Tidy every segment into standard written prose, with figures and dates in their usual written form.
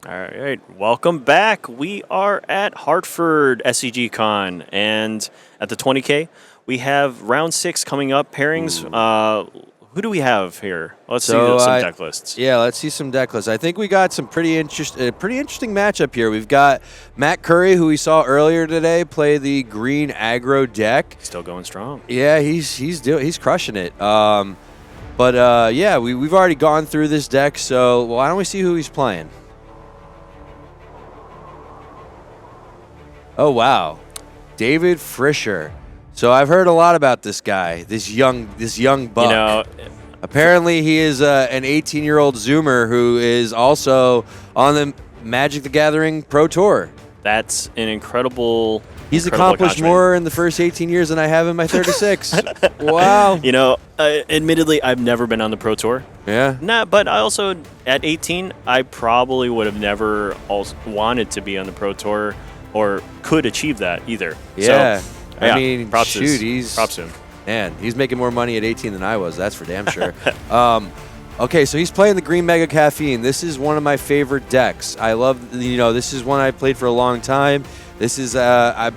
All right, welcome back. We are at Hartford SCG Con, and at the 20K, we have round 6 coming up. Pairings. Who do we have here? Let's see some deck lists. Yeah, let's see some deck lists. I think we got some pretty interesting matchup here. We've got Matt Currie, who we saw earlier today, play the green aggro deck. Still going strong. Yeah, he's crushing it. Yeah, we've already gone through this deck, so why don't we see who he's playing? Oh wow, David Frischer. So I've heard a lot about this guy, this young buck. You know, apparently he is an 18-year-old Zoomer who is also on the Magic the Gathering Pro Tour. that's an incredible. He's accomplished more in the first 18 years than I have in my 36. Wow. You know, admittedly, I've never been on the Pro Tour. Yeah. Nah, but I also at 18, I probably would have never wanted to be on the Pro Tour or could achieve that either. Yeah. So, I mean, props shoot, props to him. Man, he's making more money at 18 than I was. That's for damn sure. Okay, so he's playing the Green Mega Caffeine. This is one of my favorite decks. I love, this is one I played for a long time. This is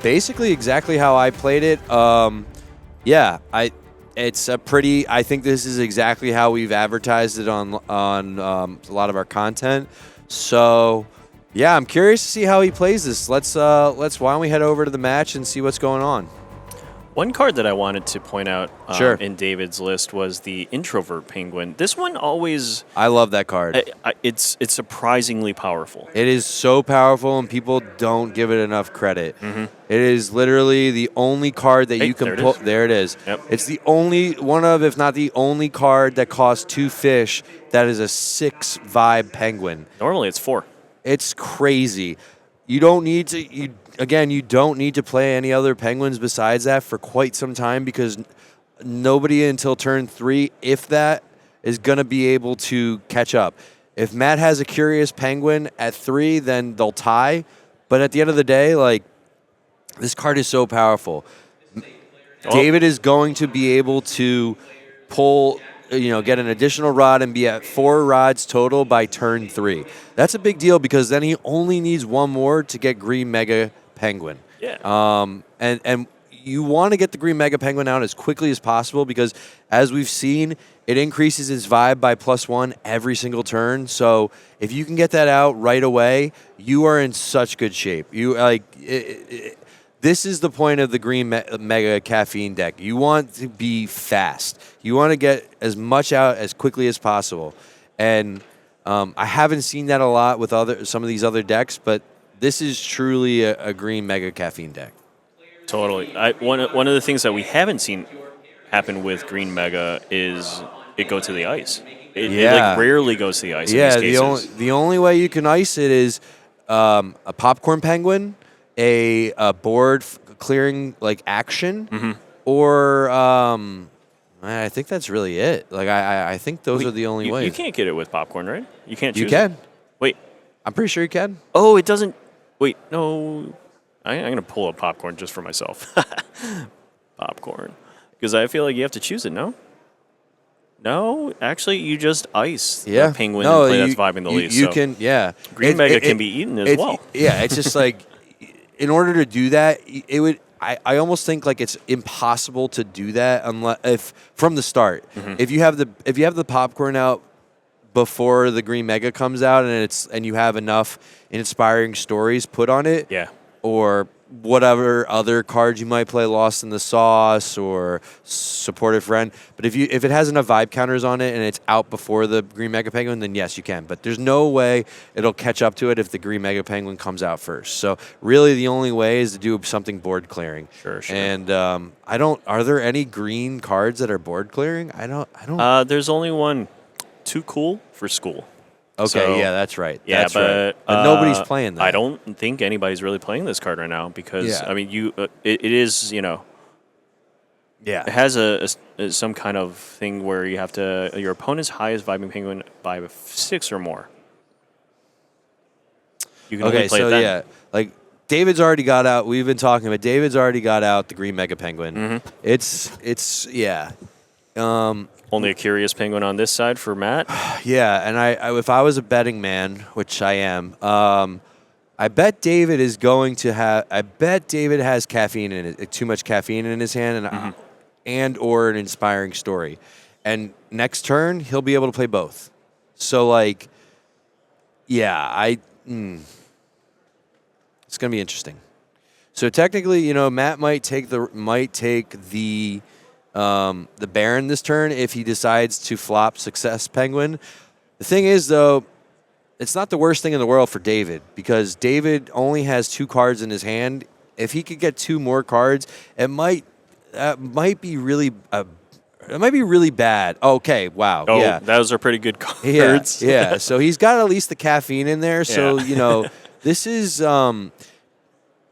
basically exactly how I played it. I think this is exactly how we've advertised it on a lot of our content. So, yeah, I'm curious to see how he plays this. Why don't we head over to the match and see what's going on? One card that I wanted to point out Sure. in David's list was the Introvert Penguin. This one always... I love that card. It's surprisingly powerful. It is so powerful, and people don't give it enough credit. Mm-hmm. It is literally the only card that you can pull. There it is. Yep. It's the only one of, if not the only card that costs 2 fish that is a 6 vibe penguin. Normally it's 4. It's crazy. You don't need to play any other penguins besides that for quite some time, because nobody until turn 3, if that, is going to be able to catch up. If Matt has a Curious Penguin at 3, then they'll tie. But at the end of the day, this card is so powerful. David is going to be able to pull, get an additional rod and be at 4 rods total by turn 3. That's a big deal, because then he only needs one more to get Green Mega Penguin. Yeah. And you want to get the Green Mega Penguin out as quickly as possible, because as we've seen, it increases its vibe by +1 every single turn. So if you can get that out right away, you are in such good shape. This is the point of the Green Mega Caffeine deck. You want to be fast. You want to get as much out as quickly as possible. And I haven't seen that a lot with some of these other decks, but this is truly a Green Mega Caffeine deck. Totally. One of the things that we haven't seen happen with Green Mega is it go to the ice. It rarely goes to the ice in these cases. The only way you can ice it is a Popcorn Penguin, a board clearing action, or I think that's really it. I think those are the only ways. You can't get it with popcorn, right? You can't choose You can. Wait. I'm pretty sure you can. Oh, it doesn't. Wait, no. I'm going to pull up popcorn just for myself. Popcorn. Because I feel like you have to choose it, no? No, actually, you just ice the penguin and play that's vibing the least. You can, yeah. Green Mega can be eaten as well. Yeah, it's just in order to do that, it would. I almost think it's impossible to do that if from the start. Mm-hmm. If you have the popcorn out before the Green Mega comes out, and you have enough inspiring stories put on it, or whatever other cards you might play, Lost in the Sauce or Supportive Friend. But if it has enough vibe counters on it and it's out before the Green Mega Penguin, then yes, you can. But there's no way it'll catch up to it if the Green Mega Penguin comes out first. So really, the only way is to do something board clearing. Sure. And are there any green cards that are board clearing? I don't. There's only one. Too Cool for School. Okay, yeah, that's right. Yeah, that's right. But nobody's playing that. I don't think anybody's really playing this card right now because I mean, it is it has some kind of thing where you have to your opponent's highest vibing penguin by 6 or more. You can only play it then. David's already got out. We've been talking about David's already got out the Green Mega Penguin. Mm-hmm. It's Only a curious penguin on this side for Matt. Yeah, and I if I was a betting man, which I am, I bet David is going to have. I bet David has caffeine in it, too much caffeine in his hand, and or an inspiring story. And next turn, he'll be able to play both. So like, yeah, it's gonna be interesting. So technically, Matt might take the Baron this turn if he decides to flop Success Penguin. The thing is, though, it's not the worst thing in the world for David because David only has 2 cards in his hand. If he could get 2 more cards, it might be really bad. Okay, wow, Oh, yeah, those are pretty good cards. yeah. So he's got at least the caffeine in there. So this is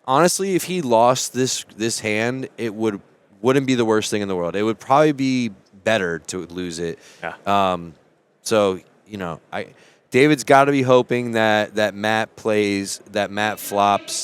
honestly, if he lost this hand, it wouldn't be the worst thing in the world. It would probably be better to lose it. Yeah. So David's got to be hoping that Matt flops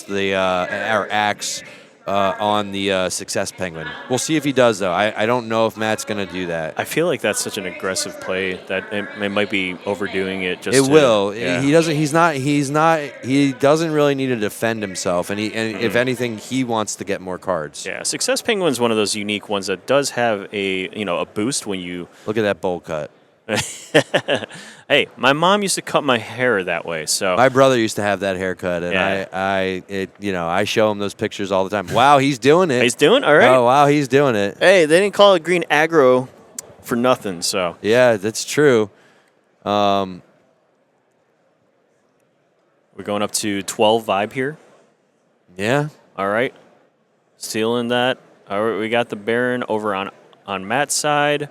the or acts on the Success Penguin. We'll see if he does though. I don't know if Matt's going to do that. I feel like that's such an aggressive play that it might be overdoing it. It will. Yeah. He doesn't. He's not. He doesn't really need to defend himself. And if anything, he wants to get more cards. Yeah. Success Penguin's one of those unique ones that does have a boost when you look at that bowl cut. Hey, my mom used to cut my hair that way. So my brother used to have that haircut, and I show him those pictures all the time. Wow, he's doing it. He's doing all right. Oh wow, he's doing it. Hey, they didn't call it green aggro for nothing. So yeah, that's true. We're going up to 12 vibe here. Yeah. All right. Stealing that. All right, we got the Baron over on Matt's side.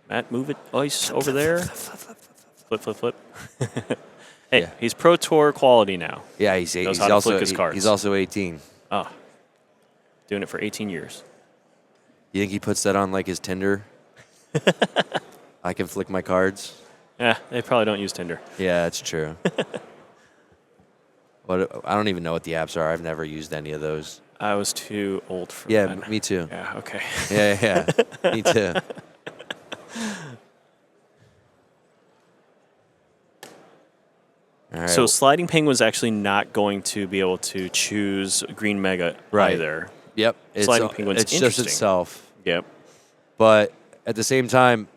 Matt, move it ice over there. Flip. Hey, yeah. He's Pro Tour quality now. Yeah, he's also 18. Oh, doing it for 18 years. You think he puts that on like his Tinder? I can flick my cards. Yeah, they probably don't use Tinder. Yeah, that's true. But I don't even know what the apps are. I've never used any of those. I was too old for that. that. Yeah, me too. Yeah, okay. Yeah, me too. Right. So Sliding Penguin's actually not going to be able to choose Green Mega either. Yep. Sliding Penguin's it's just itself. Yep. But at the same time,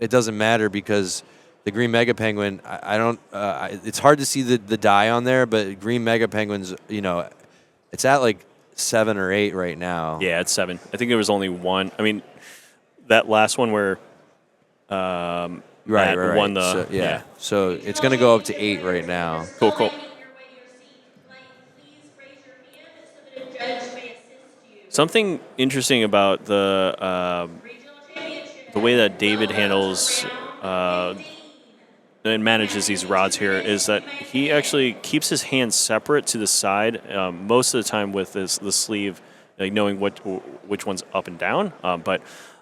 it doesn't matter because the Green Mega Penguin, I don't. It's hard to see the die on there, but Green Mega Penguins, it's at like 7 or 8 right now. Yeah, it's 7. I think there was only one. I mean, that last one where Right. won the so, yeah. So it's going to go up to 8 right now. Cool. Something interesting about the way that David handles and manages these rods here is that he actually keeps his hands separate to the side most of the time with the sleeve, like knowing which one's up and down. But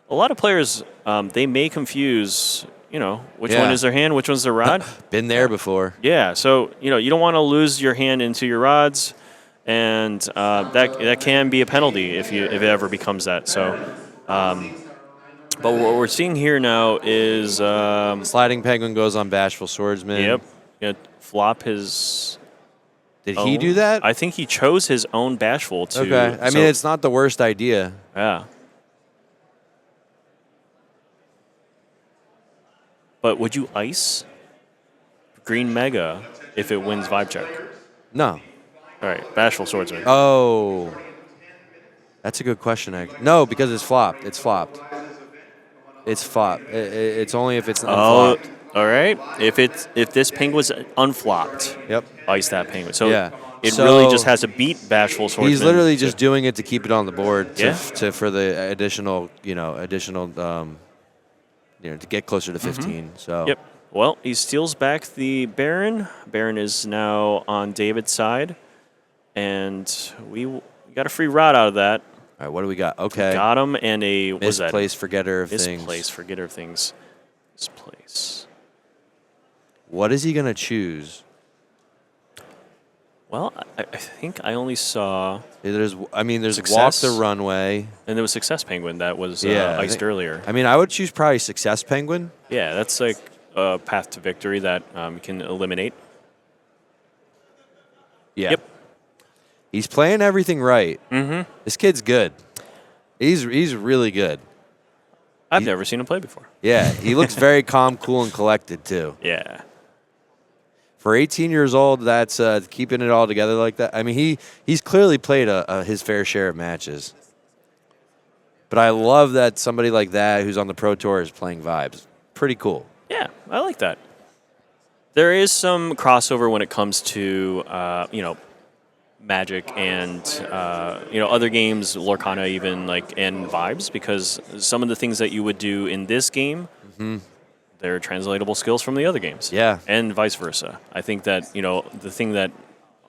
a lot of players they may confuse. Which one is their hand, which one's their rod. Been there before. Yeah, so you don't want to lose your hand into your rods, and that can be a penalty if it ever becomes that. So, but what we're seeing here now is Sliding Penguin goes on Bashful Swordsman. Yep, flop his. Did he do that? I think he chose his own Bashful to. Okay, I mean it's not the worst idea. Yeah. But would you ice Green Mega if it wins Vibe Check? No. All right, Bashful Swordsman. Oh. That's a good question. No, because it's flopped. It's flopped. It's only if it's unflopped. All right. If this penguin's unflopped, yep, ice that penguin. So yeah. It really just has to beat Bashful Swordsman. He's literally just doing it to keep it on the board for the additional to get closer to 15. So yep. Well, he steals back the Baron. Baron is now on David's side, and we got a free rod out of that. All right, what do we got? Okay, got him and a misplaced forgetter of things. Misplaced forgetter of things. Misplace. What is he gonna choose? Well, I think I only saw, There's walk Success? the runway. and there was Success Penguin that was Yeah, iced earlier. I would choose probably Success Penguin. Yeah, that's like a path to victory that you can eliminate. Yeah. Yep. He's playing everything right. Mm-hmm. This kid's good. He's really good. I've never seen him play before. Yeah, he looks very calm, cool, and collected too. Yeah. For 18 years old, that's keeping it all together like that. I mean, he's clearly played his fair share of matches. But I love that somebody like that who's on the Pro Tour is playing vibes. Pretty cool. Yeah, I like that. There is some crossover when it comes to, Magic and, other games, Lorcana even, and Vibes, because some of the things that you would do in this game, they're translatable skills from the other games. Yeah. And vice versa. I think that, the thing that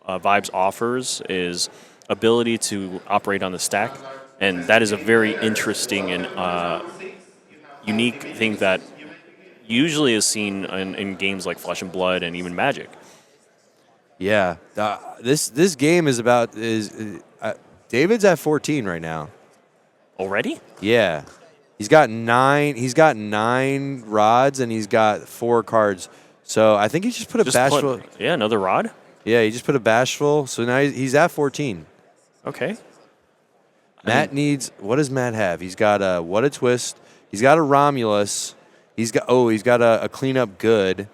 Vibes offers is ability to operate on the stack, and that is a very interesting and unique thing that usually is seen in games like Flesh and Blood and even Magic. Yeah. This game is about David's at 14 right now. Already? Yeah. He's got 9 rods and he's got 4 cards. So I think he just put a bashful. Another rod? Yeah, he just put a bashful. So now he's at 14. Okay. Matt needs. What does Matt have? He's got a What a Twist. He's got a Romulus. He's got a cleanup good.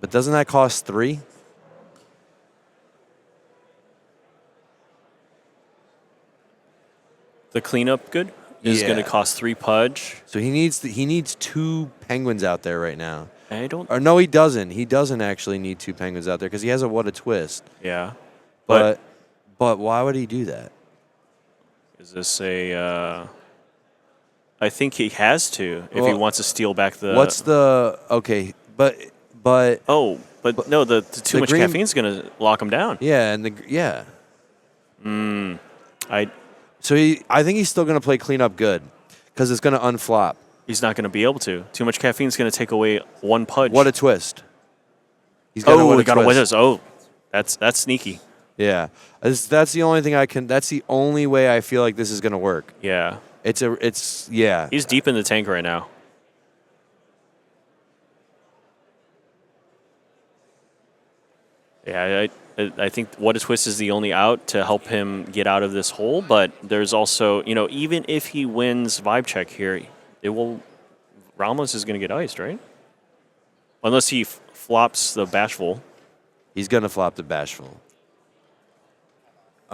But doesn't that cost 3? The cleanup good is going to cost 3 pudge. So he needs 2 penguins out there right now. I don't. Or no, he doesn't. He doesn't actually need 2 penguins out there because he has a What a Twist. Yeah. But why would he do that? Is this a? I think he has to if he wants to steal back the. What's the okay? But Oh, but no, the too much caffeine is going to lock him down. yeah, and I think he's still going to play cleanup good because it's going to unflop. He's not going to be able to. Too much caffeine is going to take away 1 pudge. What a twist! He's Got a twist. Oh, that's sneaky. Yeah, that's the only thing I can. That's the only way I feel like this is going to work. Yeah. Yeah. He's deep in the tank right now. Yeah, I think What a Twist is the only out to help him get out of this hole, but there's also, even if he wins Vibe Check here, Romulus is going to get iced, right? Unless he flops the Bashful. He's going to flop the bashful.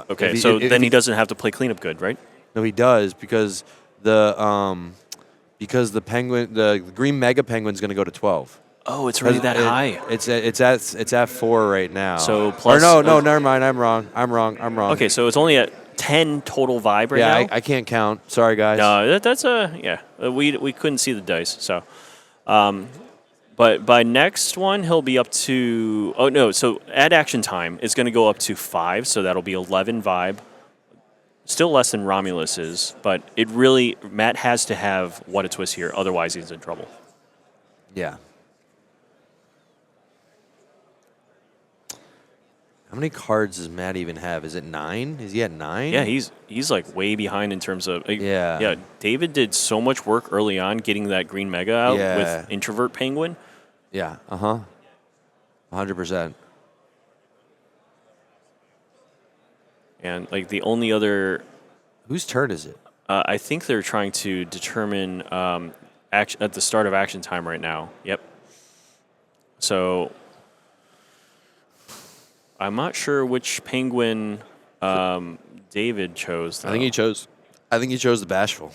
Okay, then he doesn't have to play cleanup good, right? No, he does because the penguin, the green mega penguin's going to go to 12. Oh, it's already that high. It's at 4 right now. So plus. Or no, never mind. I'm wrong. Okay, so it's only at 10 total vibe right now. Yeah, I can't count. Sorry, guys. No, that's we couldn't see the dice. So, but by next one he'll be up to. Oh no! So at action time it's going to go up to 5. So that'll be 11 vibe. Still less than Romulus is, but Matt has to have What a Twist here. Otherwise he's in trouble. Yeah. How many cards does Matt even have? Is it 9? Is he at 9? Yeah, he's like way behind in terms of Yeah. David did so much work early on getting that green mega out Yeah. with Introvert Penguin. Yeah. 100%. And like the only other, Whose turn is it? I think they're trying to determine action at the start of action time right now. Yep. So I'm not sure which penguin David chose. Though. I think he chose the bashful.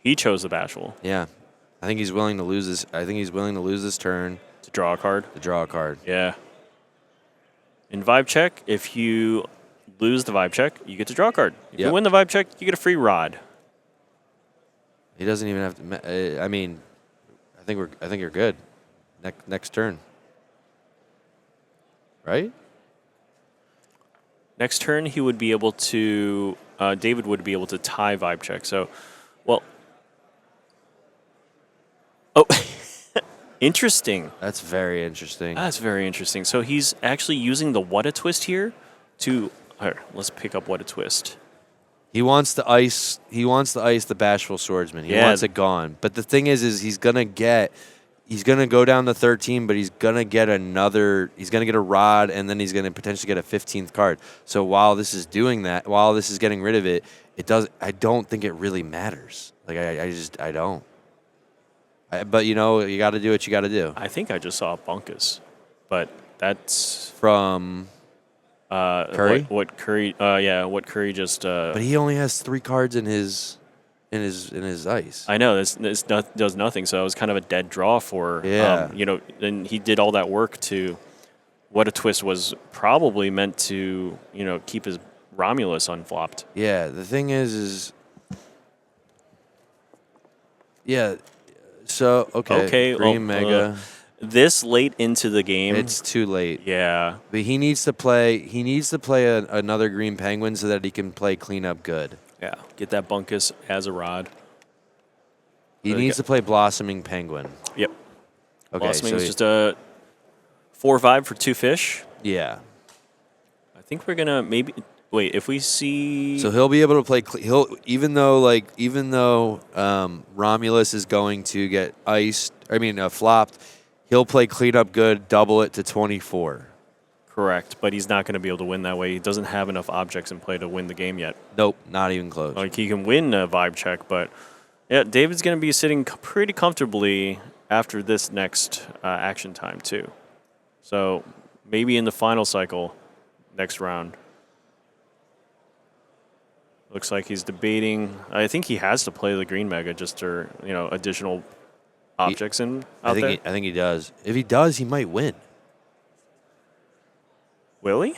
He chose the Bashful. Yeah. I think he's willing to lose this. I think he's willing to lose this turn To draw a card. to draw a card. Yeah. In Vibe Check, if you lose the Vibe Check, you get to draw a card. If you Yep. win the Vibe Check, you get a free rod. He doesn't even have to. I mean, I think you're good. Next turn. Right? Next turn, he would be able to. David would be able to tie Vibe Check. So, well. Oh. Interesting. That's very interesting. That's very interesting. So he's actually using the What a Twist here to. Here, let's pick up What a Twist. He wants to ice. He wants to ice the Bashful Swordsman. He wants it gone. But the thing is he's gonna go down to 13, but he's gonna get another. He's gonna get a rod, and then he's gonna potentially get a 15th card. So while this is doing that, while this is getting rid of it, it does. I don't think it really matters. Like I don't. But you got to do what you got to do. I think I just saw Bunkus, but that's From Currie. What Currie? What Currie just. But he only has 3 cards in his ice. I know this does nothing, so it was kind of a dead draw for. Yeah. And he did all that work to. What a Twist was probably meant to keep his Romulus unflopped. Yeah. The thing is. Yeah. So okay. Green Mega. This late into the game, It's too late. yeah. But he needs to play. He needs to play another Green Penguin so that he can play cleanup good. Yeah, get that Bunkus as a rod. He needs to play Blossoming Penguin. Yep. Okay. Blossoming So is just a 4/5 for 2 fish. yeah. I think we're gonna maybe wait if we see. So he'll be able to play. Even though Romulus is going to get flopped, he'll play cleanup good, double it to 24. Correct, but he's not going to be able to win that way. He doesn't have enough objects in play to win the game yet. Nope, not even close. Like he can win a vibe check, but yeah, David's going to be sitting pretty comfortably after this next action time too. So maybe in the final cycle, next round. Looks like he's debating. I think he has to play the Green Mega just to additional objects I think he does. If he does, he might win. Will he?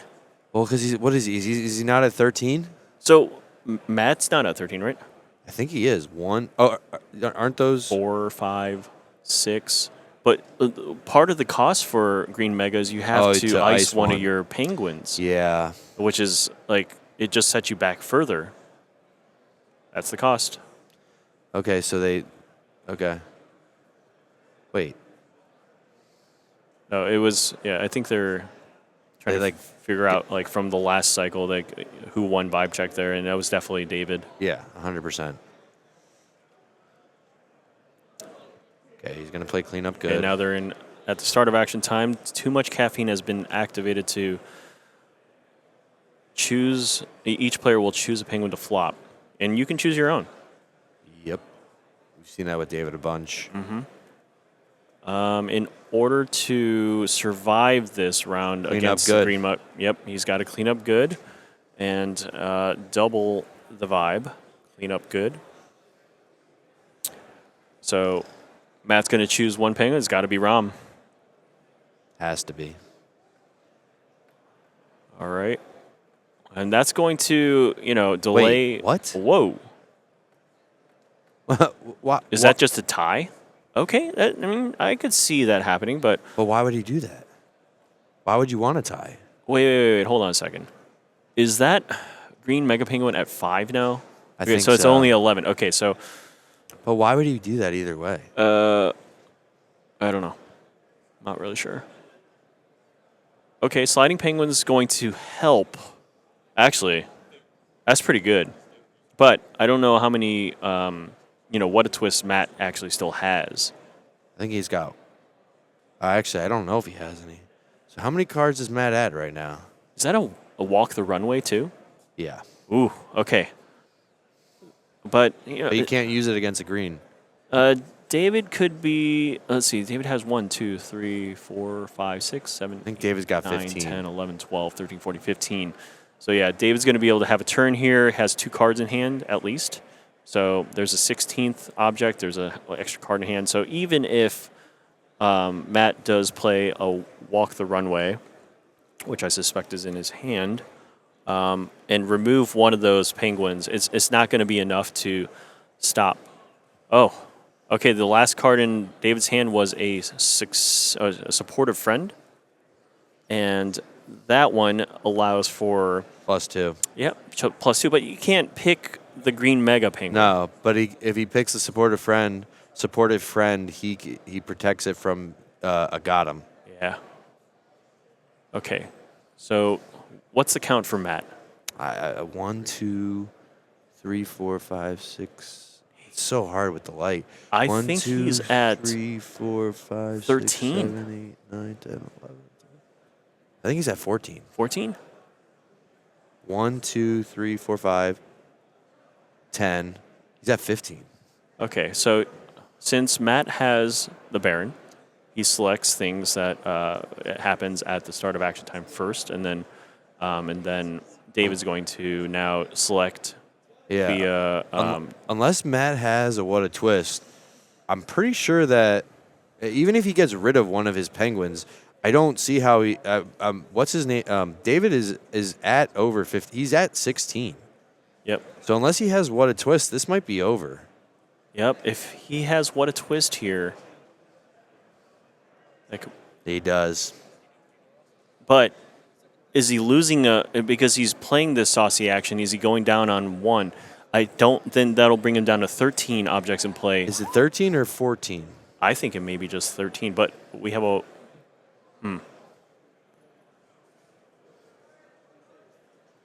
Well, because what is he? Is he not at 13? So Matt's not at 13, right? I think he is. Aren't those 4, 5, 6. But part of the cost for Green Mega is you have to ice one of your penguins. Yeah. Which is like it just sets you back further. That's the cost. Okay, so okay. Wait. No, it was I think they're trying to figure out from the last cycle who won vibe check there, and that was definitely David. Yeah, 100%. Okay, he's going to play cleanup good. And now they're in at the start of action time. Too much caffeine has been activated to choose. Each player will choose a penguin to flop, and you can choose your own. Yep. We've seen that with David a bunch. Mm-hmm. In order to survive this round against the Green Muck, he's got to clean up good and double the vibe. Clean up good. So Matt's going to choose one penguin. It's got to be Rom. Has to be. All right. And that's going to, delay. Wait, what? Whoa. What? Is that just a tie? Okay. I could see that happening, but. But why would he do that? Why would you want to tie? Wait. Hold on a second. Is that Green Mega Penguin at 5 now? I think so. It's only 11. Okay, so. But why would he do that either way? I don't know. Not really sure. Okay, Sliding Penguin is going to help. Actually, that's pretty good. But I don't know how many, What a Twist Matt actually still has. I think he's got. Actually, I don't know if he has any. So how many cards does Matt add right now? Is that a Walk the Runway too? Yeah. Ooh, okay. But, But you can't use it against a green. David could be, let's see, David has 1, 2, 3, 4, 5, 6, 7, I think David's got 9, 15. 10, 11, 12, 13, 14, 15. So, yeah, David's going to be able to have a turn here, has 2 cards in hand at least. So there's a 16th object, there's an extra card in hand. So even if Matt does play a Walk the Runway, which I suspect is in his hand, and remove one of those penguins, it's not going to be enough to stop. Oh, okay, the last card in David's hand was a supportive friend, and that one allows for +2. Yep, +2, but you can't pick the Green Mega Penguin. No, but if he picks a supportive friend, supportive friend, he protects it from a Gotham. Yeah. Okay. So, what's the count for Matt? 1, 2, 3, 4, 5, 6. It's so hard with the light. I 1, think 2, he's at 3, 4, 5, 6, 13. 7, 8, 9, 10, 11. I think he's at 14. 14? 1, 2, 3, 4, 5, 10. He's at 15. Okay, so since Matt has the Baron, he selects things that it happens at the start of action time first, and then David's going to now select via. Unless Matt has a what a twist, I'm pretty sure that even if he gets rid of one of his penguins, I don't see how he. What's his name? David is at over 50. He's at 16. Yep. So unless he has what a twist, this might be over. Yep. If he has what a twist here, like He does. But is he losing because he's playing this saucy action? Is he going down on 1? I don't. Then that'll bring him down to 13 objects in play. Is it 13 or 14? I think it may be just 13. But we have a.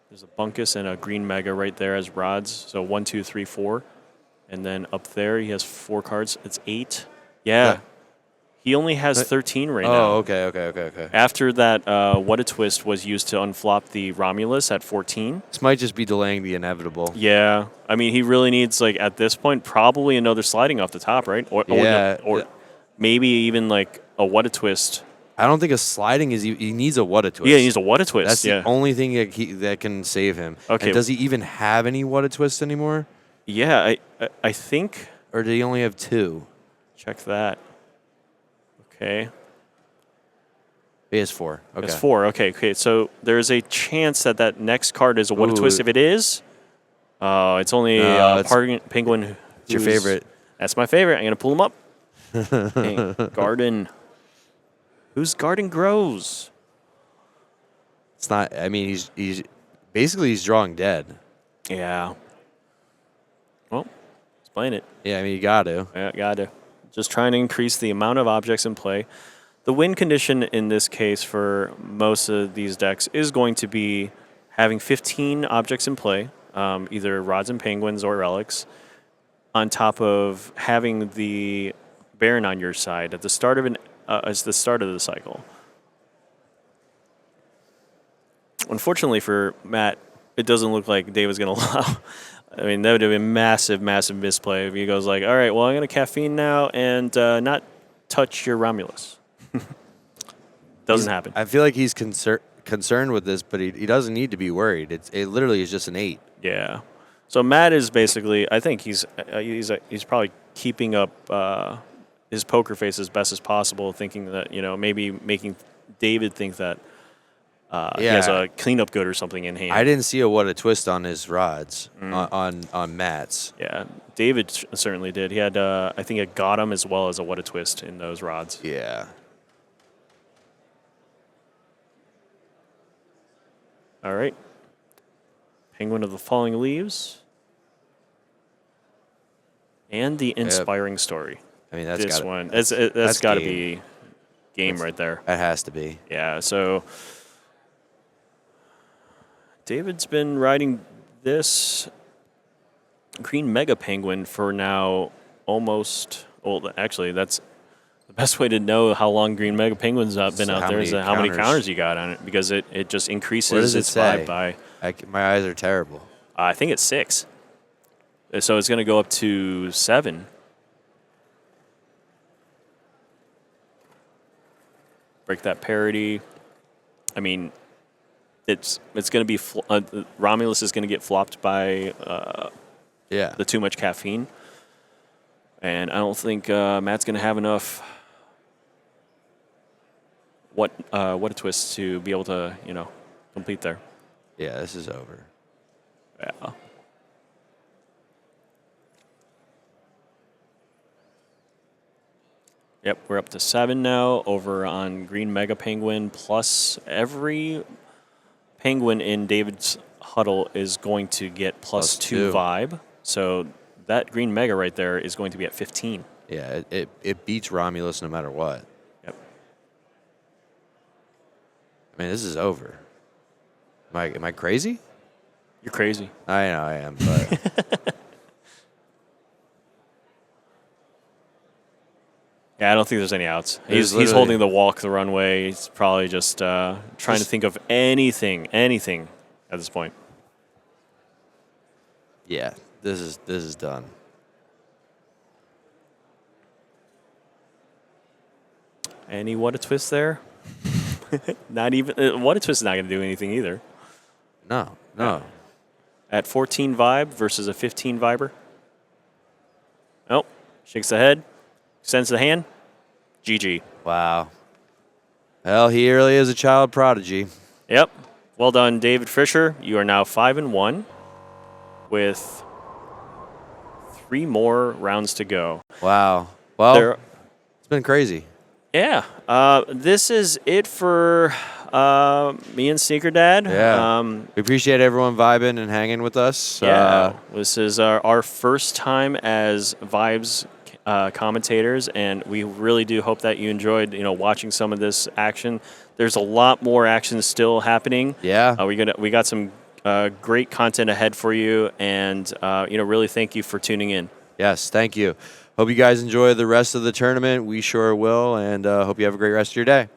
There's a Bunkus and a Green Mega right there as rods. So 1, 2, 3, 4, and then up there he has 4 cards. It's 8. Yeah. He only has 13 right now. Oh, okay. After that, What a Twist was used to unflop the Romulus at 14. This might just be delaying the inevitable. Yeah. I mean, he really needs, like, at this point, probably another sliding off the top, right? Or maybe even, like, a What a Twist. I don't think a sliding is. He needs a what a twist. Yeah, he needs a What a Twist. That's the only thing that can save him. Okay. And does he even have any what a twist anymore? Yeah, I think. Or did he only have 2? Check that. Okay. He has 4. Okay. It's 4. Okay. So there's a chance that next card is a What a Twist. If it is, it's only Penguin. It's your favorite. That's my favorite. I'm going to pull him up. Okay, Garden. Whose Garden grows? It's not. I mean, he's basically he's drawing dead. Yeah. Well, he's playing it. Yeah, I mean, you got to. Yeah, got to. Just trying to increase the amount of objects in play. The win condition in this case for most of these decks is going to be having 15 objects in play, either rods and penguins or relics, on top of having the Baron on your side at the start of as the start of the cycle. Unfortunately for Matt, it doesn't look like Dave was going to allow. I mean, that would have been massive misplay if he goes like, all right, well, I'm going to caffeine now and not touch your Romulus. Doesn't happen. I feel like he's concerned with this, but he doesn't need to be worried. It literally is just an 8. Yeah. So Matt is basically, I think he's probably keeping up his poker face as best as possible, thinking that, maybe making David think that he has a cleanup good or something in hand. I didn't see a what a twist on his rods on Matt's. Yeah, David certainly did. He had, I think, it got him as well as a what a twist in those rods. Yeah. All right. Penguin of the Falling Leaves. And the Inspiring Story. I mean, that's got to be game right there. That has to be. Yeah, so David's been riding this Green Mega Penguin for now almost. Well, actually, that's the best way to know how long Green Mega Penguin's been out there is how many counters you got on it, because it just increases its vibe by. My eyes are terrible. I think it's 6. So it's going to go up to 7. Break that parity. I mean, it's going to be Romulus is going to get flopped by the too much caffeine, and I don't think Matt's going to have enough what a twist to be able to complete there. Yeah, this is over. Yeah. Yep, we're up to 7 now over on Green Mega Penguin, plus every penguin in David's huddle is going to get plus 2 vibe. So that Green Mega right there is going to be at 15. Yeah, it beats Romulus no matter what. Yep. I mean, this is over. Am I crazy? You're crazy. I know I am, but Yeah, I don't think there's any outs. There's He's literally- holding the walk the runway. He's probably just trying to think of anything at this point. yeah, this is done. Any what a twist there? Not even what a twist is not going to do anything either. No. At 14 vibe versus a 15 viber. Nope. Shakes the head. Extends the hand. GG. Wow. Well, he really is a child prodigy. Yep. Well done, David Frischer. You are now 5-1 with 3 more rounds to go. Wow. Well, There, it's been crazy. yeah. This is it for me and Sneaker Dad. Yeah. We appreciate everyone vibing and hanging with us. Yeah. This is our first time as Vibes commentators, and we really do hope that you enjoyed, watching some of this action. There's a lot more action still happening. Yeah. We got some great content ahead for you, and really thank you for tuning in. Yes, thank you. Hope you guys enjoy the rest of the tournament. We sure will, and hope you have a great rest of your day.